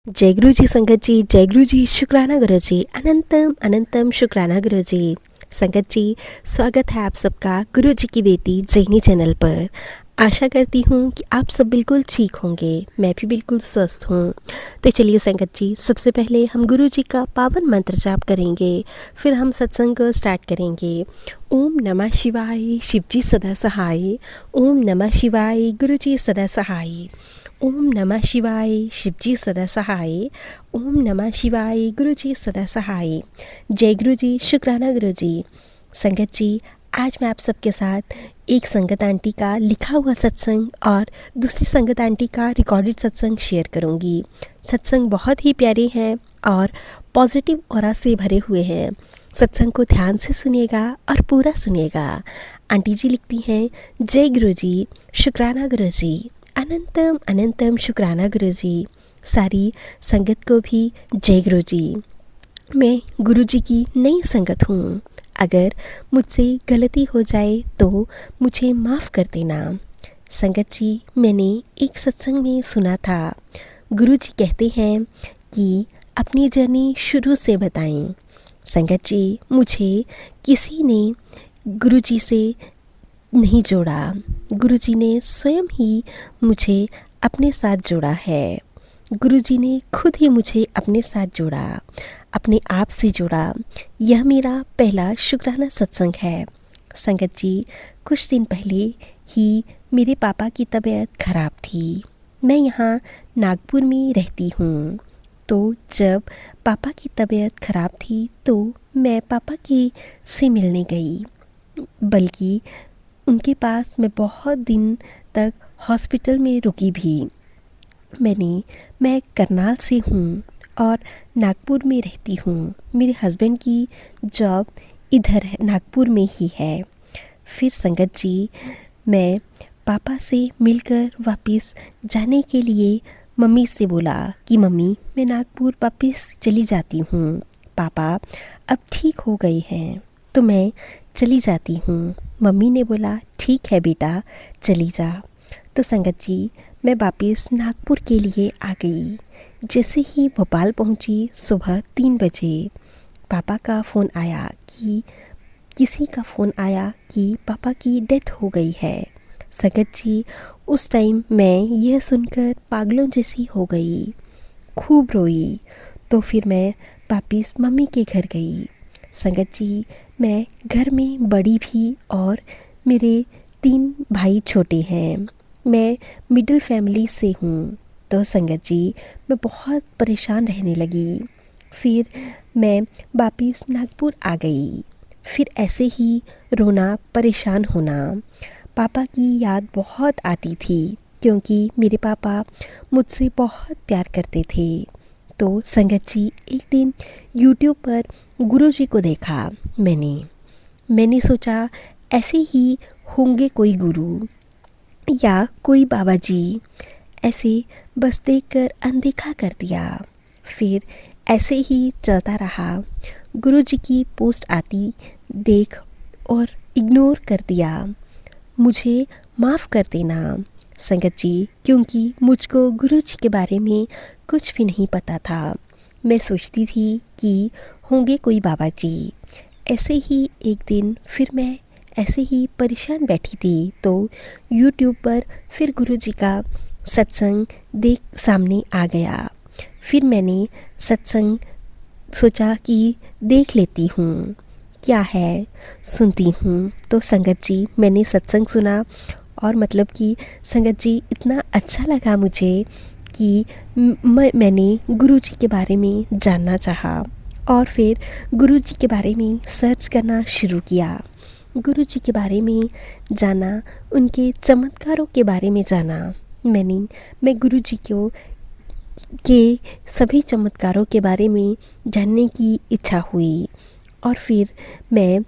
जय गुरु जी संगत जी, जय गुरु जी, शुक्राना गुरु जी, अनंतम अनंतम शुक्राना गुरु जी। संगत जी, स्वागत है आप सबका गुरु जी की बेटी जैनी चैनल पर। आशा करती हूँ कि आप सब बिल्कुल ठीक होंगे, मैं भी बिल्कुल स्वस्थ हूँ। तो चलिए संगत जी, सबसे पहले हम गुरु जी का पावन मंत्र जाप करेंगे, फिर हम सत्संग को स्टार्ट करेंगे। ओम नमः शिवाय, शिव जी सदा सहाय। ओम नमः शिवाय, गुरु जी सदा सहाय। ओम नमः शिवाय, शिव जी सदा सहाय। ओम नमः शिवाय, गुरु जी सदा सहाय। जय गुरु जी, शुक्राना गुरु जी। संगत जी, आज मैं आप सबके साथ एक संगत आंटी का लिखा हुआ सत्संग और दूसरी संगत आंटी का रिकॉर्डेड सत्संग शेयर करूंगी। सत्संग बहुत ही प्यारे हैं और पॉजिटिव ऑरा से भरे हुए हैं। सत्संग को ध्यान से सुनिएगा और पूरा सुनिएगा। आंटी जी लिखती हैं, जय गुरु जी, शुक्राना गुरु जी, अनंतम अनंतम शुक्राना गुरु जी। सारी संगत को भी जय गुरु जी। मैं गुरु जी की नई संगत हूँ। अगर मुझसे गलती हो जाए तो मुझे माफ़ कर देना। संगत जी, मैंने एक सत्संग में सुना था, गुरु जी कहते हैं कि अपनी जर्नी शुरू से बताएं। संगत जी, मुझे किसी ने गुरु जी से नहीं जोड़ा, गुरु जी ने स्वयं ही मुझे अपने साथ जोड़ा है। गुरु जी ने खुद ही मुझे अपने साथ जोड़ा, अपने आप से जोड़ा। यह मेरा पहला शुक्राना सत्संग है। संगत जी, कुछ दिन पहले ही मेरे पापा की तबीयत खराब थी। मैं यहाँ नागपुर में रहती हूँ। तो जब पापा की तबीयत खराब थी तो मैं पापा की से मिलने गई, बल्कि उनके पास मैं बहुत दिन तक हॉस्पिटल में रुकी भी। मैं करनाल से हूँ और नागपुर में रहती हूँ। मेरे हस्बैंड की जॉब इधर है, नागपुर में ही है। फिर संगत जी, मैं पापा से मिलकर वापस जाने के लिए मम्मी से बोला कि मम्मी, मैं नागपुर वापस चली जाती हूँ। पापा अब ठीक हो गए हैं तो मैं चली जाती हूँ। मम्मी ने बोला ठीक है बेटा, चली जा। तो संगत जी, मैं वापस नागपुर के लिए आ गई। जैसे ही भोपाल पहुंची सुबह 3 बजे पापा का फ़ोन आया कि किसी का फ़ोन आया कि पापा की डेथ हो गई है। संगत जी, उस टाइम मैं यह सुनकर पागलों जैसी हो गई, खूब रोई। तो फिर मैं वापस मम्मी के घर गई। संगत जी, मैं घर में बड़ी भी और मेरे 3 भाई छोटे हैं। मैं मिडिल फैमिली से हूँ। तो संगत जी, मैं बहुत परेशान रहने लगी। फिर मैं वापस नागपुर आ गई। फिर ऐसे ही रोना, परेशान होना। पापा की याद बहुत आती थी क्योंकि मेरे पापा मुझसे बहुत प्यार करते थे। तो संगत जी, एक दिन यूट्यूब पर गुरु जी को देखा। मैंने सोचा ऐसे ही होंगे कोई गुरु या कोई बाबा जी, ऐसे बस देखकर अनदेखा कर दिया। फिर ऐसे ही चलता रहा। गुरु जी की पोस्ट आती देख और इग्नोर कर दिया। मुझे माफ़ कर देना संगत जी, क्योंकि मुझको गुरु जी के बारे में कुछ भी नहीं पता था। मैं सोचती थी कि होंगे कोई बाबा जी। ऐसे ही एक दिन फिर मैं ऐसे ही परेशान बैठी थी तो यूट्यूब पर फिर गुरु जी का सत्संग देख सामने आ गया। फिर मैंने सत्संग सोचा कि देख लेती हूँ क्या है, सुनती हूँ। तो संगत जी, मैंने सत्संग सुना और मतलब कि संगत जी, इतना अच्छा लगा मुझे कि मैंने गुरु जी के बारे में जानना चाहा और फिर गुरु जी के बारे में सर्च करना शुरू किया। गुरु जी के बारे में जाना, उनके चमत्कारों के बारे में जाना। मैं गुरु जी के सभी चमत्कारों के बारे में जानने की इच्छा हुई। और फिर मैं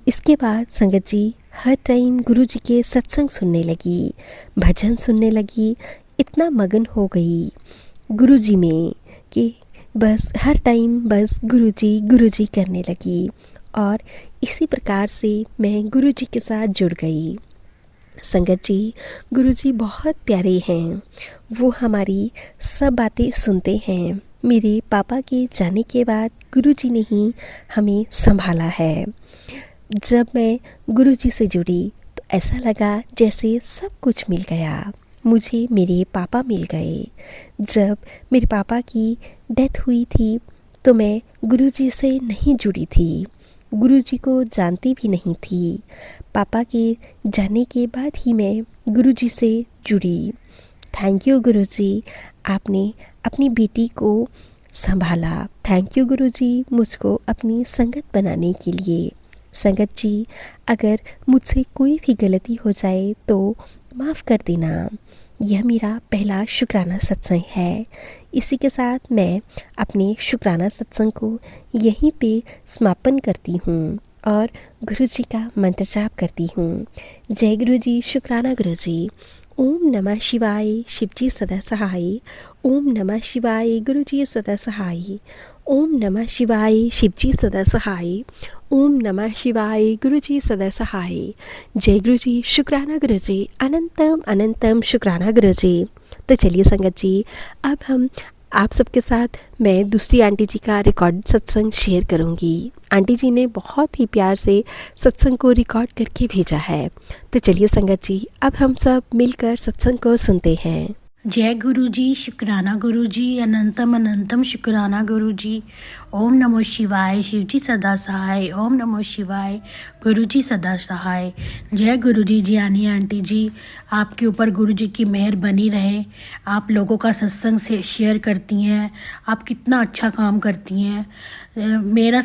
इसके बाद संगत जी, हर टाइम गुरु जी के सत्संग सुनने लगी, भजन सुनने लगी। इतना मगन हो गई गुरु जी में कि बस हर टाइम बस गुरु जी करने लगी। और इसी प्रकार से मैं गुरु जी के साथ जुड़ गई। संगत जी, गुरुजी बहुत प्यारे हैं। वो हमारी सब बातें सुनते हैं। मेरे पापा के जाने के बाद गुरुजी ने ही हमें संभाला है। जब मैं गुरुजी से जुड़ी तो ऐसा लगा जैसे सब कुछ मिल गया। मुझे मेरे पापा मिल गए। जब मेरे पापा की डेथ हुई थी तो मैं गुरुजी से नहीं जुड़ी थी, गुरुजी को जानती भी नहीं थी। पापा के जाने के बाद ही मैं गुरुजी से जुड़ी। थैंक यू गुरुजी, आपने अपनी बेटी को संभाला। थैंक यू गुरुजी, मुझको अपनी संगत बनाने के लिए। संगत जी, अगर मुझसे कोई भी गलती हो जाए तो माफ़ कर देना। यह मेरा पहला शुक्राना सत्संग है। इसी के साथ मैं अपने शुक्राना सत्संग को यहीं पे समापन करती हूँ और गुरु जी का मंत्र जाप करती हूँ। जय गुरु जी, शुक्राना गुरु जी। ओम नमः शिवाय, शिवजी सदा सहाय। ओम नमः शिवाय, गुरु जी सदा सहाय। ओम नमः शिवाय, शिवजी सदा सहाय। ओम नमः शिवाय, गुरु जी सदा सहाय। जय गुरु जी, शुक्राना गुरु जी। अनंतम अनंतम शुक्राना गुरु जी। तो चलिए संगत जी, अब हम आप सबके साथ मैं दूसरी आंटी जी का रिकॉर्ड सत्संग शेयर करूंगी। आंटी जी ने बहुत ही प्यार से सत्संग को रिकॉर्ड करके भेजा है। तो चलिए संगत जी, अब हम सब मिलकर सत्संग को सुनते हैं। जय गुरु जी, शुक्राना गुरु जी। अनंतम अनंतम शुक्राना गुरु जी। ओम नमो शिवाय, शिवजी सदा सहाय। ओम नमो शिवाय, गुरु जी सदा सहाय। जय गुरु जी। जियानी आंटी जी, आपके ऊपर गुरु जी की मेहर बनी रहे। आप लोगों का सत्संग से शेयर करती हैं, आप कितना अच्छा काम करती हैं। मेरा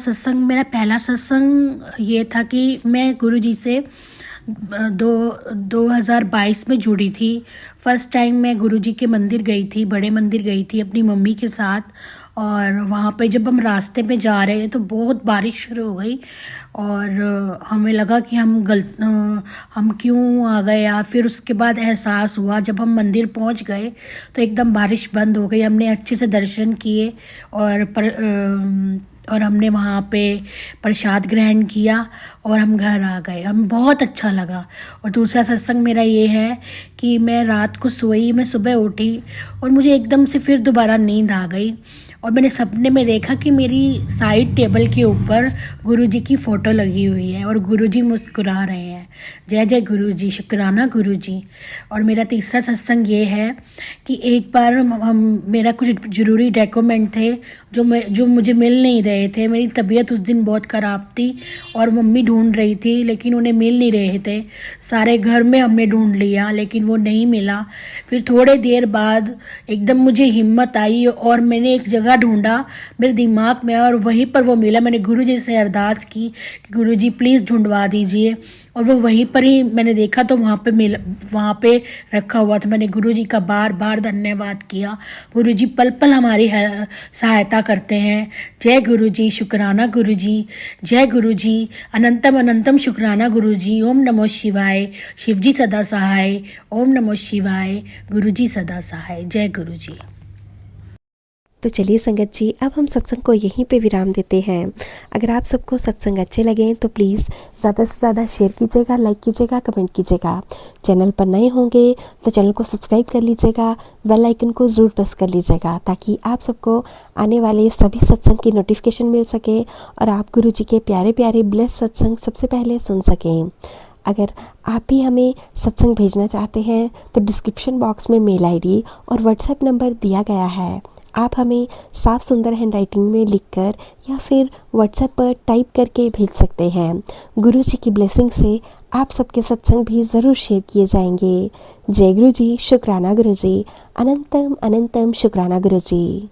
पहला सत्संग ये था कि मैं गुरु जी से 2022 में जुड़ी थी। फर्स्ट टाइम मैं गुरुजी के मंदिर गई थी, बड़े मंदिर गई थी अपनी मम्मी के साथ। और वहाँ पे जब हम रास्ते में जा रहे तो बहुत बारिश शुरू हो गई और हमें लगा कि हम क्यों आ गए। या फिर उसके बाद एहसास हुआ जब हम मंदिर पहुँच गए तो एकदम बारिश बंद हो गई। हमने अच्छे से दर्शन किए और हमने वहाँ पे प्रसाद ग्रहण किया और हम घर आ गए। हमें बहुत अच्छा लगा। और दूसरा सत्संग मेरा ये है कि मैं रात को सोई, मैं सुबह उठी और मुझे एकदम से फिर दोबारा नींद आ गई और मैंने सपने में देखा कि मेरी साइड टेबल के ऊपर गुरुजी की फ़ोटो लगी हुई है और गुरुजी मुस्कुरा रहे हैं। जय जय गुरुजी, शुक्राना गुरुजी। और मेरा तीसरा सत्संग ये है कि एक बार मेरा कुछ ज़रूरी डॉक्यूमेंट थे जो मुझे मिल नहीं रहे थे। मेरी तबीयत उस दिन बहुत ख़राब थी और मम्मी ढूंढ रही थी लेकिन उन्हें मिल नहीं रहे थे। सारे घर में हमने ढूंढ लिया लेकिन वो नहीं मिला। फिर थोड़े देर बाद एकदम मुझे हिम्मत आई और मैंने एक जगह ढूंढा मेरे दिमाग में और वहीं पर वो मिला। मैंने गुरुजी से अरदास की कि गुरुजी प्लीज़ ढूंढवा दीजिए और वो वहीं पर ही मैंने देखा तो वहाँ पे रखा हुआ था। मैंने गुरुजी का बार बार धन्यवाद किया। गुरुजी पल पल हमारी सहायता करते हैं। जय गुरुजी, शुक्राना गुरुजी। जय गुरुजी, अनंतम अनंतम शुक्राना गुरुजी। ओम नमो शिवाय, शिवजी सदा सहाय। ओम नमो शिवाय, गुरुजी सदा सहाय। जय गुरुजी। तो चलिए संगत जी, अब हम सत्संग को यहीं पे विराम देते हैं। अगर आप सबको सत्संग अच्छे लगे तो प्लीज़ ज़्यादा से ज़्यादा शेयर कीजिएगा, लाइक कीजिएगा, कमेंट कीजिएगा। चैनल पर नए होंगे तो चैनल को सब्सक्राइब कर लीजिएगा, बेल आइकन को ज़रूर प्रेस कर लीजिएगा ताकि आप सबको आने वाले सभी सत्संग की नोटिफिकेशन मिल सके और आप गुरु जी के प्यारे प्यारे ब्लेस सत्संग सबसे पहले सुन सकें। अगर आप भी हमें सत्संग भेजना चाहते हैं तो डिस्क्रिप्शन बॉक्स में मेल आईडी और व्हाट्सएप नंबर दिया गया है। आप हमें साफ सुंदर हैंडराइटिंग में लिखकर या फिर व्हाट्सएप पर टाइप करके भेज सकते हैं। गुरु जी की ब्लेसिंग से आप सबके सत्संग भी ज़रूर शेयर किए जाएंगे। जय गुरु जी, शुक्राना गुरु जी। अनंतम अनंतम शुक्राना गुरु जी।